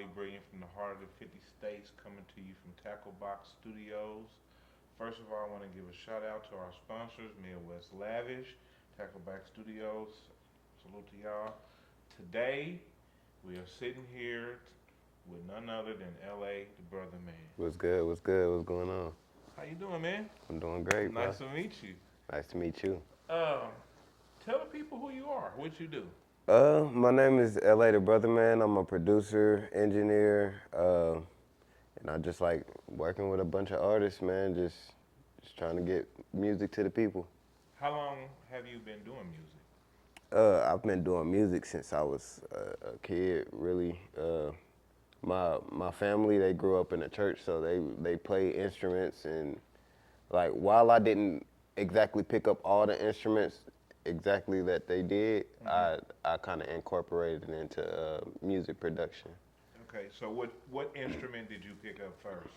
Highly brilliant from the heart of the 50 states, coming to you from Tackle Box Studios. First of all, I want to give a shout out to our sponsors, Midwest Lavish, Tackle Box Studios. Salute to y'all. Today, we are sitting here with none other than LA, the brother man. What's good? What's good? What's going on? How you doing, man? I'm doing great, bro. Nice to meet you. Nice to meet you. Um, Tell the people who you are, what you do. My name is TheBrotherman. I'm a producer, engineer, and I just like working with a bunch of artists, man. Just trying to get music to the people. How long have you been doing music? I've been doing music since I was a kid, really. My family, they grew up in a church, so they play instruments, and like while I didn't exactly pick up all the instruments exactly that they did, I kind of incorporated it into music production. Okay, so what instrument did you pick up first?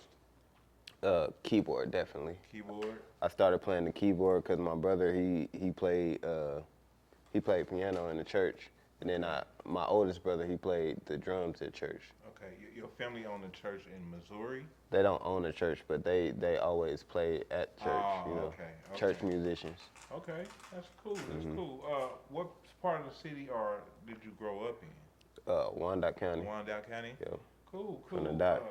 Keyboard, definitely. Keyboard. I started playing the keyboard because my brother he played piano in the church, and then my oldest brother, he played the drums at church. Okay, your family owned a church in Missouri. They don't own a church, but they always play at church. Oh, You know, okay, church okay. musicians. Okay, that's cool. That's cool. What part of the city or did you grow up in? Wyandotte County. Wyandotte County. Yeah, Cool, from cool. the dot.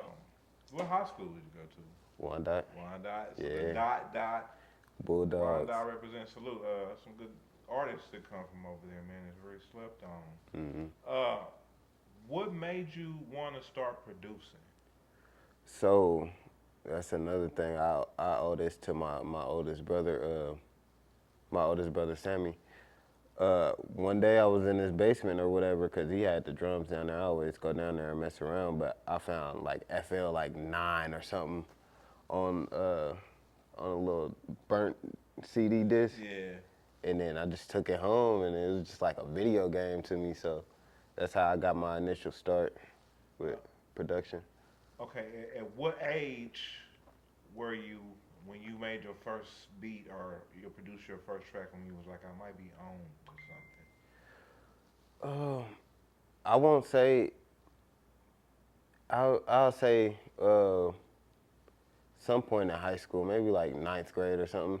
What high school did you go to? Wyandotte. Wyandotte. So Yeah. the dot. Bulldogs. Wyandotte represents. Salute. Some good artists that come from over there, man. It's very slept on. What made you want to start producing? So that's another thing. I owe this to my oldest brother. My oldest brother Sammy. One day I was in his basement or whatever, cause he had the drums down there. I always go down there and mess around, but I found like FL like 9 or something on on a little burnt CD disc, Yeah. and then I just took it home, and it was just like a video game to me. So that's how I got my initial start with production. Okay. At what age were you when you made your first beat or you produced your first track when you was like, I might be on to I won't say. I'll say some point in high school, maybe like ninth grade or something.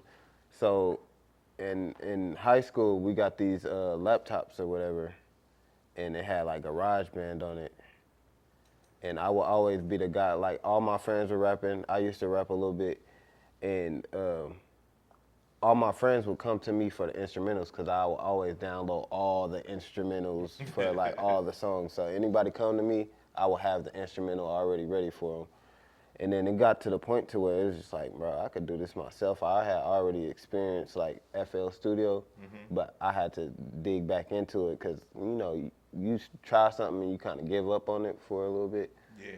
So in high school, we got these laptops or whatever, and it had like GarageBand on it. And I would always be the guy, like all my friends were rapping. I used to rap a little bit, and all my friends would come to me for the instrumentals because I would always download all the instrumentals for like all the songs. So anybody come to me, I would have the instrumental already ready for them. And then it got to the point to where it was just like, bro, I could do this myself. I had already experienced like FL Studio, but I had to dig back into it because you try something and you kind of give up on it for a little bit. Yeah.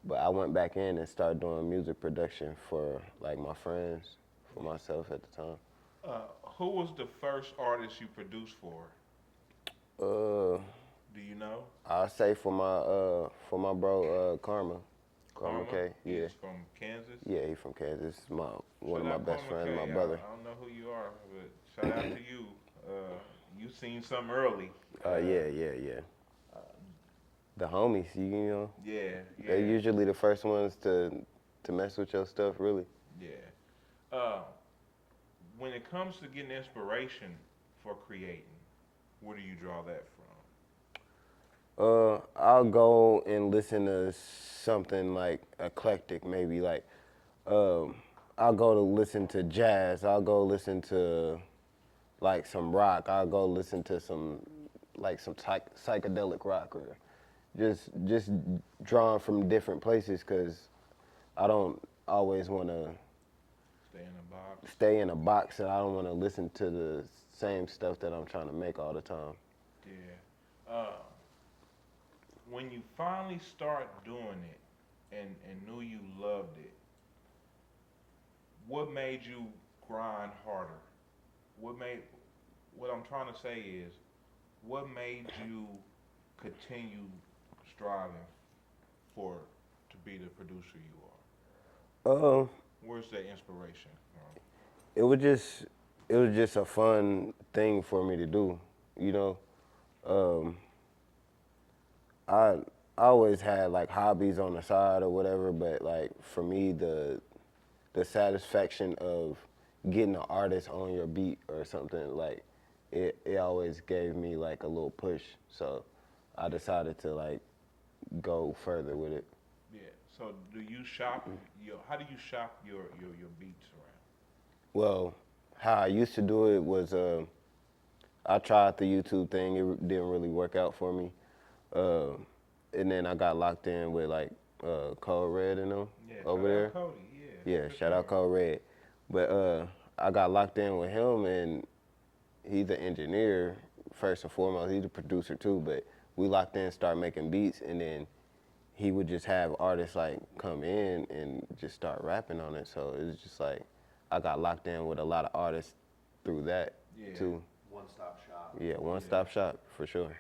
But I went back in and started doing music production for like my friends, for myself at the time. Who was the first artist you produced for? Uh, Do you know? I say for my bro Karma Karma. K. Yeah, He's from Kansas. yeah, he from Kansas. One of Shout my out best Karma friends, K. my brother. I don't know who you are, but shout out to you. You seen something early. Yeah. The homies, you know, Yeah, they're yeah, usually the first ones to mess with your stuff, really. yeah. Uh, when it comes to getting inspiration for creating, where do you draw that I'll go and listen to something like eclectic, maybe like I'll go to listen to jazz. I'll go listen to like some rock. I'll go listen to some like some psychedelic rock or just drawing from different places because I don't always want to from? Stay in the box. stay in a box and I don't want to listen to the same stuff that I'm trying to make all the time. Yeah. When you finally start doing it and knew you loved it, what made you grind harder? What made what I'm trying to say is what made you continue striving for to be the producer you Uh, are? Where's that inspiration from? it was just a fun thing for me to do, you know. Um, I I always had like hobbies on the side or whatever, but like for me, the satisfaction of getting an artist on your beat or something, like it always gave me like a little push. So I decided to like go further with it. Yeah. So do you shop your? How do you shop your beats around? Well, how I used to do it was I tried the YouTube thing. It didn't really work out for me. Uh, and then I got locked in with like Code Red and them Yeah. over Shout out there. Cody. Yeah. Yeah, For shout out sure. Code Red. But I got locked in with him, and he's an engineer first and foremost. He's a producer too. But we locked in, start making beats, and then he would just have artists like come in and just start rapping on it. So it was just like I got locked in with a lot of artists through that Yeah. too. One-stop shop. Yeah, one stop shop for sure.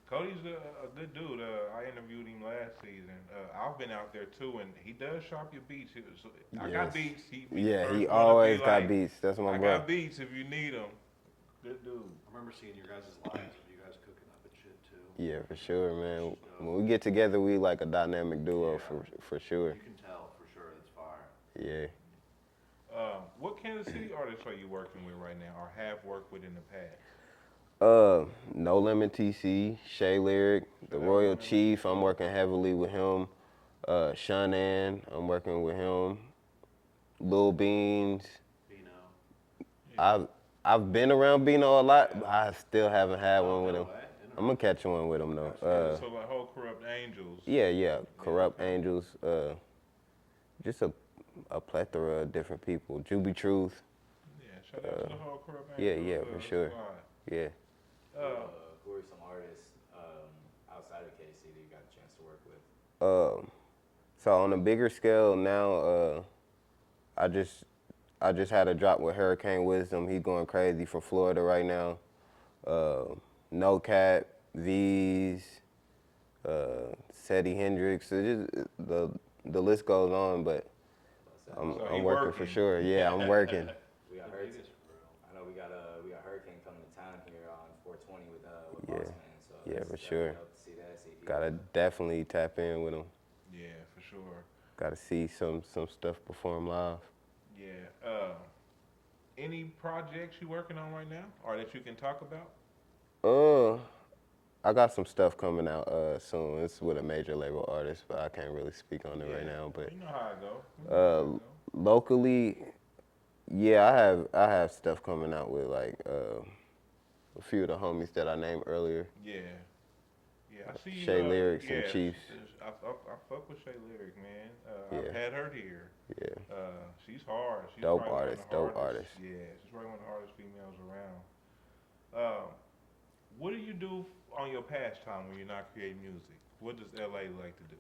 Cody's a good dude. I interviewed him last season. I've been out there too, and he does shop your beats. I got Yes. beats. He Yeah, first he one to always be got like, beats. That's my I bro. got beats if you need them. Good dude. I remember seeing your guys' lives of you guys cooking up and shit too. Yeah, for sure, man. When we get together, we like a dynamic duo Yeah. for sure. You can tell for sure it's fire. Yeah. What Kansas City artists are you working with right now, or have worked with in the past? No Limit TC, Shay Lyric, the Shout out Royal No Limit Chief. TC. I'm working heavily with him. Shunan, I'm working with him. Lil Beans. Bino. I've been around Bino a lot, but I still haven't had one with no him. way. I'm gonna catch one with him though. So like whole Corrupt Angels. Yeah, Corrupt Angels. Just a plethora of different people. Juby Truth. Yeah, shout out to the whole Corrupt Yeah, Angels. for sure. squad. Yeah. Who are some artists outside of KC that you got a chance to work with? So on a bigger scale now, I just had a drop with Hurricane Wisdom. He going crazy from Florida right now. NoCap, Veeze, Seti Hendrix. It just, the list goes on, but I'm So he working for sure. Yeah, I'm working. We got The Hurricane. biggest for real. I know we got Hurricane coming to town here on 420 with Yeah. Bossman. So Yeah, that's for definitely sure. dope to see that. See if he Gotta definitely tap in with him. Yeah, for sure. Gotta see some stuff perform live. Yeah. Any projects you working on right now, or that you can talk about? I got some stuff coming out soon. It's with a major label artist, but I can't really speak on it right now. But You know how it go. You know how it go. locally, yeah, I have stuff coming out with like a few of the homies that I named earlier. Yeah. Yeah, I see you. Shay Lyrics and Chiefs. I fuck with Shay Lyric, man. Yeah. I've had her here. Yeah, She's hard. She's Dope probably one of artist, the dope hardest- artist. Yeah, she's probably one of the hardest females around. What do you do on your pastime when you're not creating music? What does LA like to do?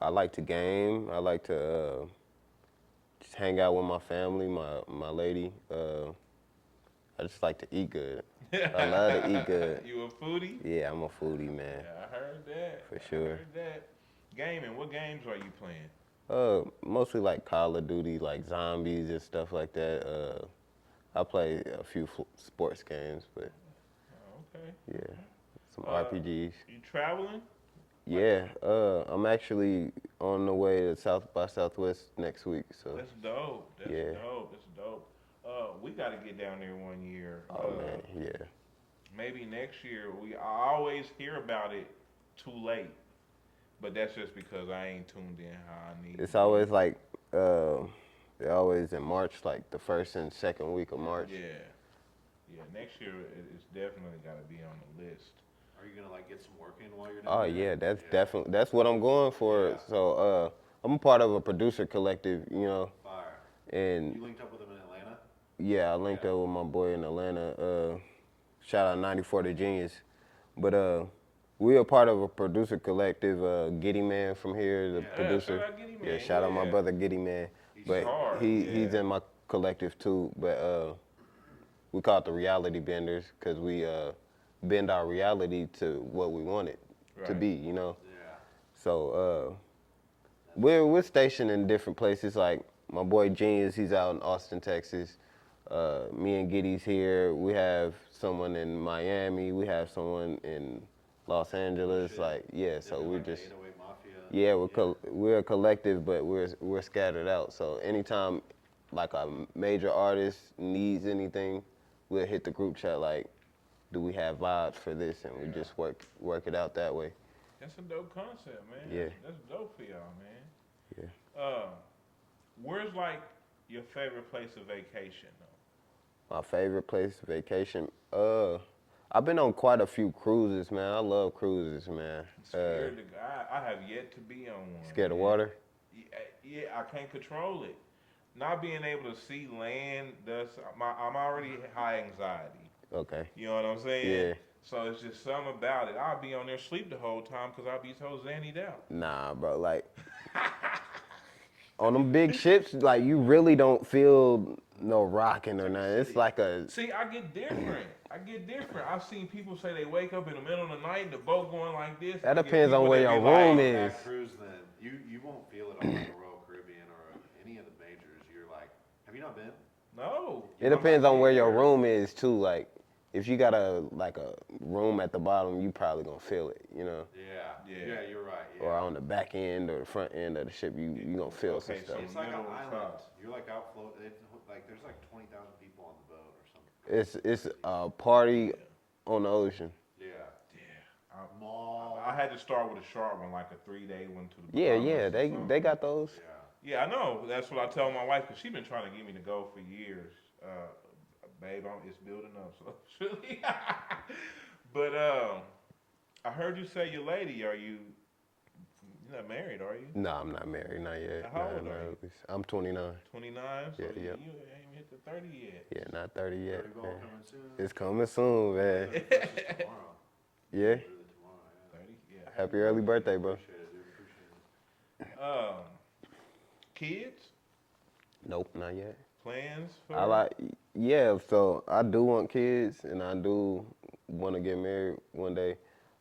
I like to game. I like to just hang out with my family, my lady. I just like to eat good. I love to eat good. You a foodie? Yeah, I'm a foodie, man. Yeah, I heard that. For sure. I heard that. Gaming, what games are you playing? Mostly like Call of Duty, like zombies and stuff like that. I play a few sports games, but Oh, okay. yeah, some RPGs. You traveling? Yeah, I'm actually on the way to South by Southwest next week. So That's dope. That's Yeah. dope. That's dope. We got to get down there one year. oh man, yeah. Maybe next year. I always hear about it too late, but that's just because I ain't tuned in how I need. It's to. always like they're always in March, like the first and second week of March. Yeah. Yeah. Next year it's definitely got to be on the list. Are you gonna like get some work in while you're down Oh there? yeah, that's what I'm going for. Yeah. So I'm a part of a producer collective, you know, Fire. and You linked up with them in Atlanta? yeah, I linked up with my boy in Atlanta. Shout out 94 to Genius. But we are part of a producer collective. Giddy Man from here, the Yeah, producer. shout out Giddy Yeah, Man, shout out my yeah. brother Giddy Man. He's But hard, he's yeah. in my collective too. But we call it the Reality Benders because we bend our reality to what we want it to Right. be, you know. Yeah. So we're stationed in different places. Like my boy Genius, he's out in Austin, Texas. Me and Giddy's here. We have someone in Miami. We have someone in Los Angeles, Shit. like yeah. They've So been we like the just 808 Mafia. yeah, we're a collective, but we're scattered out. So anytime like a major artist needs anything, we'll hit the group chat like, do we have vibes for this, and we just work it out that way. That's a dope concept, man. Yeah. That's dope for y'all, man. Yeah. Where's like your favorite place of vacation though? My favorite place to vacation. I've been on quite a few cruises, man. I love cruises, man. Scared to go. I have yet to be on one. Scared of man. water? Yeah, I can't control it. Not being able to see land does. I'm already high anxiety. Okay. You know what I'm saying? Yeah. So it's just something about it. I'll be on there sleep the whole time because I'll be so zannied out. Nah, bro. Like on them big ships, like you really don't feel no rocking or nothing. It's like a See, I get different. I've seen people say they wake up in the middle of the night, the boat going like this. that I get depends on people where that your be room like, is. That cruise, then you won't feel it on like a Royal Caribbean or any of the majors. You're like, have you not been? No. It depends on where your room is too. Like if you got a room at the bottom, you probably gonna feel it, you know. Yeah, you're right. Yeah. Or on the back end or the front end of the ship, you gonna feel some Okay, stuff. It's like an Middle of the island. top. You're like out float. Like there's like 20,000 people on the boat or something. It's a party on the ocean. Yeah. Yeah. Mall. I had to start with a short one, like a 3-day one to the Yeah, Bahamas yeah, or they something. got those. Yeah. Yeah, I know. That's what I tell my wife because she's been trying to get me to go for years. Babe, it's building up slowly. But I heard you say your lady. You're not married, are you? No, I'm not married, not yet. How No, old no, are you? I'm 29. 29. So Yeah, you yeah. ain't even hit the 30 yet. Yeah, not 30 yet. Dirty ball Man. coming soon. It's coming soon, man. This is tomorrow. Yeah. Literally tomorrow. Yeah. 30. Yeah. Happy early birthday, bro. Appreciate it, dude. Appreciate it. Kids? Nope, not yet. Plans for? Yeah, so I do want kids and I do want to get married one day.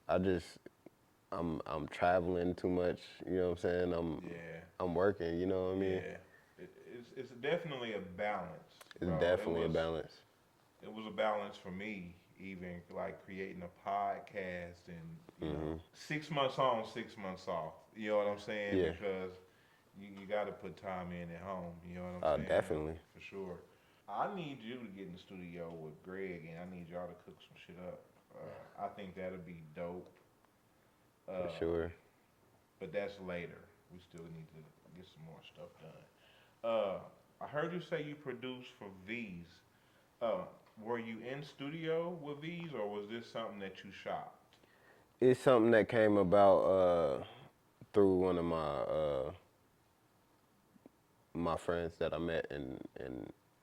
I'm traveling too much, you know what I'm saying? I'm working, you know what I mean? Yeah. It's definitely a balance. It's bro. definitely a balance. It was a balance for me, even like creating a podcast and you know, 6 months on, 6 months off. You know what I'm saying? Yeah. Because you got to put time in at home. You know what I'm saying? Definitely. For sure. I need you to get in the studio with Greg, and I need y'all to cook some shit up. I think that'll be dope. For sure. But that's later. We still need to get some more stuff done. I heard you say you produced for Veeze. Were you in studio with Veeze, or was this something that you shot? It's something that came about through one of my friends that I met in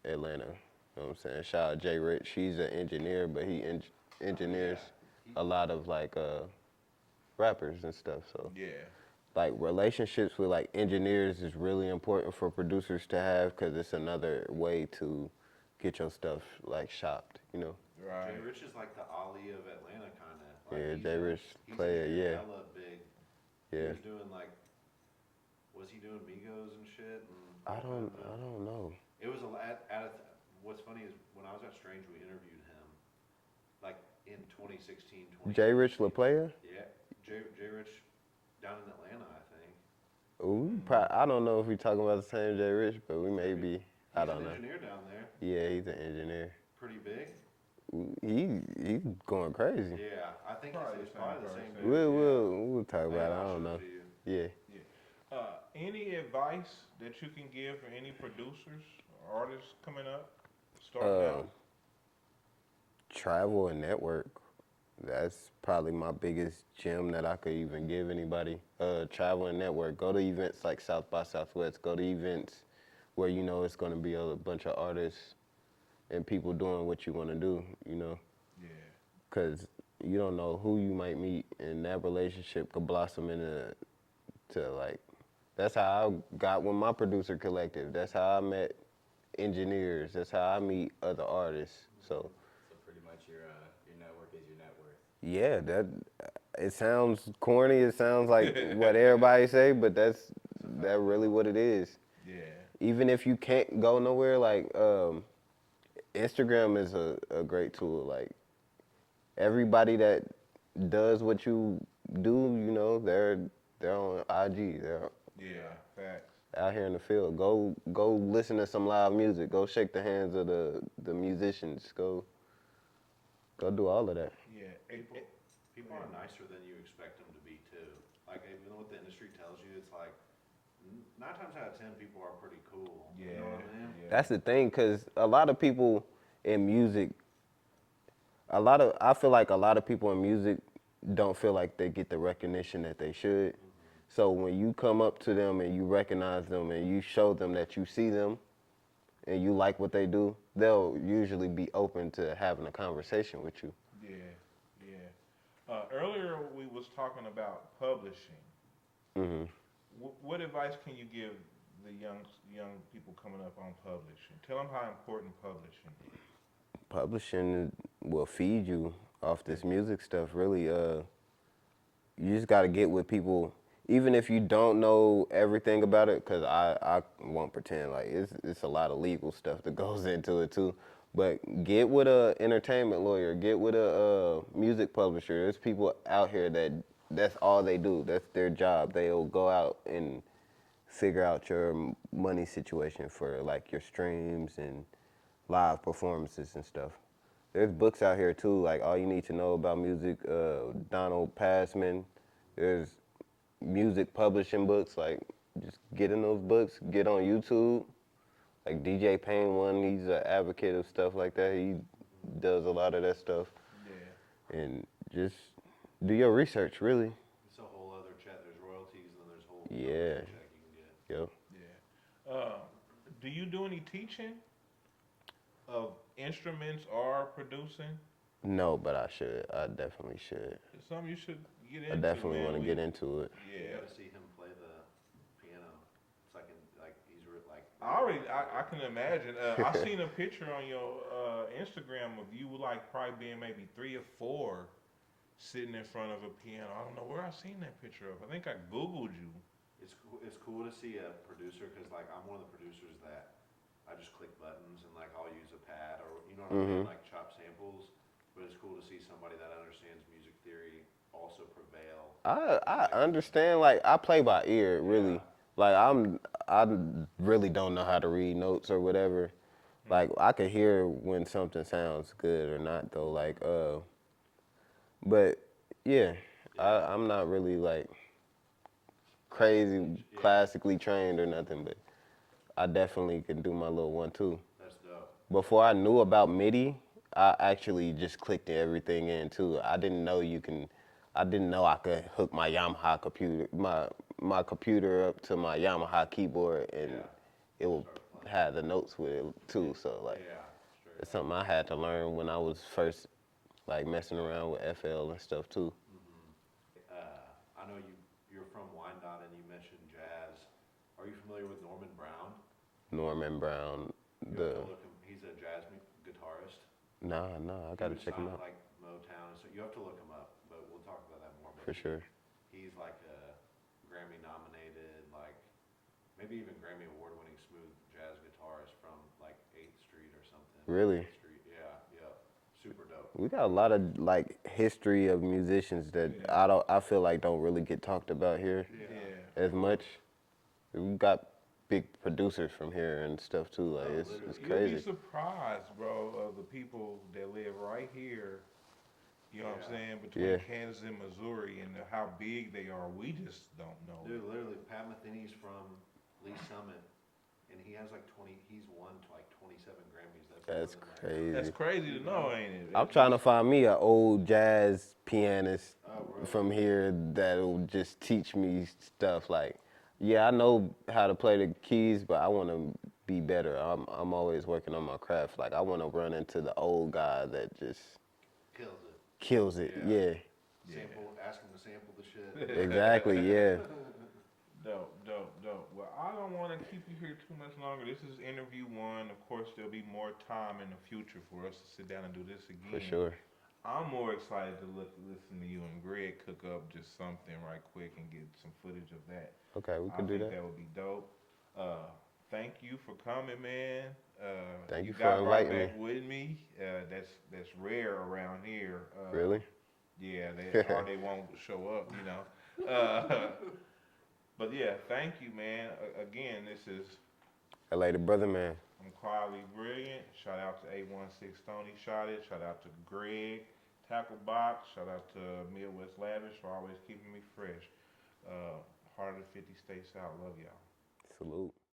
Atlanta. You know what I'm saying? Shout out Jay Rich. He's an engineer, but he engineers a lot of like rappers and stuff. So Yeah. like relationships with like engineers is really important for producers to have because it's another way to get your stuff like shopped, you know? Right. Jay Rich is like the Ali of Atlanta, kind of. Yeah, he's Jay Rich he's player, in yeah. hella big. Yeah. He was doing like, was he doing Migos and shit? And I don't know. It was what's funny is when I was at Strange, we interviewed him, like in 2016, Jay Rich LaPlaya? Yeah, Jay Rich down in Atlanta, I think. Ooh, I don't know if we're talking about the same Jay Rich, but we may be. I don't know. He's an engineer down there, Yeah, he's an engineer. pretty big. He's going crazy. Yeah, I think Probably it's the probably the same same. person. dude, We'll talk yeah. about it. I'll I don't show it know. to you. Yeah. Any advice that you can give for any producers, artists coming up, starting out? Travel and network. That's probably my biggest gem that I could even give anybody. Travel and network. Go to events like South by Southwest. Go to events where you know it's going to be a bunch of artists and people doing what you want to do, you know? Yeah. Because you don't know who you might meet, and that relationship could blossom into like, that's how I got with my producer collective. That's how I met engineers. That's how I meet other artists. So pretty much your network is your net worth. yeah, it sounds corny. It sounds like what everybody say, but that's really what it is. Yeah. Even if you can't go nowhere, like Instagram is a great tool. Like everybody that does what you do, you know, they're on IG. They're Yeah, facts. out here in the field. Go listen to some live music. Go shake the hands of the musicians. Go do all of that. Yeah. People are nicer than you expect them to be too. Like even what the industry tells you, it's like 9 times out of 10 people are pretty cool. Yeah. You know what I mean? Yeah. That's the thing, cause a lot of people in music, I feel like a lot of people in music don't feel like they get the recognition that they should. So when you come up to them and you recognize them and you show them that you see them and you like what they do, they'll usually be open to having a conversation with you. Yeah. Yeah. Earlier we was talking about publishing. Hmm. What advice can you give the young people coming up on publishing? Tell them how important publishing is. Publishing will feed you off this music stuff. Really, you just got to get with people, even if you don't know everything about it. Cause I won't pretend like it's a lot of legal stuff that goes into it too. But get with a entertainment lawyer. Get with a music publisher. There's people out here that's all they do. That's their job. They'll go out and figure out your money situation for like your streams and live performances and stuff. There's books out here too, like All You Need to Know About Music, Donald Passman. There's music publishing books, like just get in those books, get on YouTube. Like DJ Payne one, he's an advocate of stuff like that. He does a lot of that stuff. Yeah. And just do your research, really. It's a whole other chat. There's royalties and then there's whole Yeah. check you can get. Yep. Yeah. Do you do any teaching of instruments or producing? No, but I should. I definitely should. It's something you should get into. I definitely man. want to get into it. You Yeah. gotta see him play the piano. It's like he's like. I can imagine. I seen a picture on your Instagram of you like probably being maybe 3 or 4 sitting in front of a piano. I don't know where I seen that picture of. I think I Googled you. It's cool to see a producer because like I'm one of the producers that I just click buttons and like I'll use a pad or you know what I mean, like chop samples. But it's cool to see somebody that understands music theory also prevail. I understand. Like I play by ear, really. Yeah. Like I really don't know how to read notes or whatever. Like I could hear when something sounds good or not though. Like but yeah, I'm not really like crazy classically trained or nothing, but I definitely can do my little 1-2. That's dope. Before I knew about MIDI, I actually just clicked everything in too. I didn't know I could hook my Yamaha computer, my computer up to my Yamaha keyboard and it will have the notes with it too. So like, Yeah, straight it's something I had to learn when I was first like messing around with FL and stuff too. I know you're from Wyandotte and you mentioned jazz. Are you familiar with Norman Brown? Norman Brown, You have to look him. He's a jazz guitarist. nah, I gotta He was check him signed, out Like Motown, so you have to look him up. But we'll talk about that more. for sure. He's like a Grammy nominated, like maybe even Grammy award winning smooth jazz guitarist from like 8th Street or something. Really? 8th Street, yeah, super dope. We got a lot of like history of musicians that I feel like don't really get talked about here Yeah. as much. We got big producers from here and stuff too. Like it's You'll be crazy. surprised, bro, of the people that live right here. You know what I'm saying? Between Yeah. Kansas and Missouri and how big they are, we just don't know. Dude, literally, Pat Metheny's from Lee Summit, and he has like 20. He's won like 27 Grammys. That's more than, like, crazy. That's crazy to know, ain't it? I'm trying to find me an old jazz pianist really? from here that'll just teach me stuff. Like, yeah, I know how to play the keys, but I want to be better. I'm always working on my craft. Like, I want to run into the old guy that just kills it. kills it. Yeah, Sample, ask him to sample the shit. exactly. Yeah. Dope. Well, I don't want to keep you here too much longer. This is interview 1. Of course, there'll be more time in the future for us to sit down and do this again. For sure. I'm more excited to listen to you and Greg cook up just something right quick and get some footage of that. Okay, we I can do think that. that would be dope. Thank you for coming, man. Thank you for got right inviting back with me. That's rare around here. Really? Yeah, or they won't show up, you know. But yeah, thank you, man. Again, this is LA the Brother Man. I'm quietly brilliant. Shout out to 816 Stony Shot It. Shout out to Greg Tackle Box. Shout out to Midwest Lavish for always keeping me fresh. Heart of the 50 States out. Love y'all. Salute.